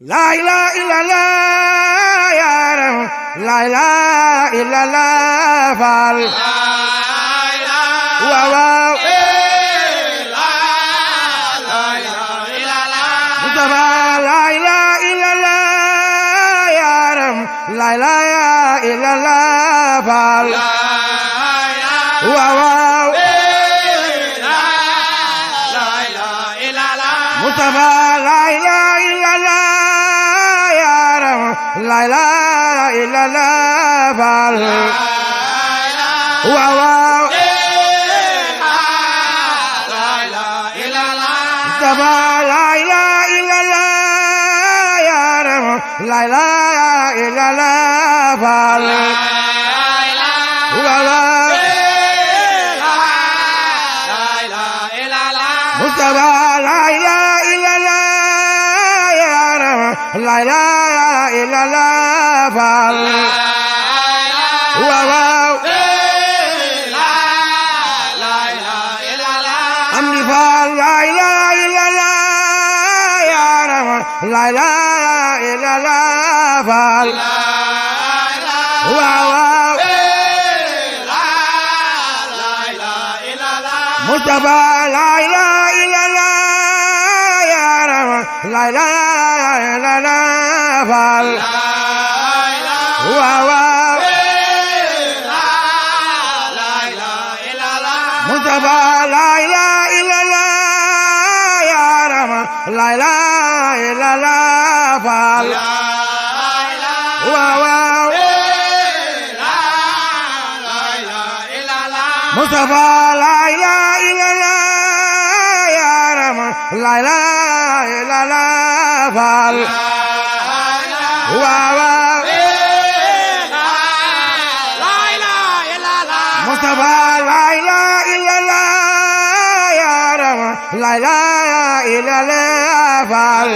La ilaha illallah ya Ram, la ilaha illallah Fall. Waaw waaw. Mustafa la ilaha illallah ya Ram, la ilaha illallah Fall. Waaw waaw. Mustafa la ilaha illallah la ilaha illallah Fall. Waaw waaw. Mustafa la ilaha illallah ya Ram, la ilaha illallah Fall. Waaw waaw. Mustafa la ilaha illallah ya Ram, la ilaha illallah Fall. Waaw waaw. Amdi Fall la ilaha illallah ya Ram, la ilaha illallah Fall. Waaw waaw. Mustafa la ilaha illallah ya Ram, la ilaha illallah Fall. Waaw waaw. Mustafa la ilaha illallah ya Ram, la ilaha illallah Fall. Waaw waaw. Mustafa la ilaha illallah ya Ram, la ilaha illallah Fall. Waaw waaw. Mustafa la ilaha illallah ya Ram, la ilaha illallah Fall.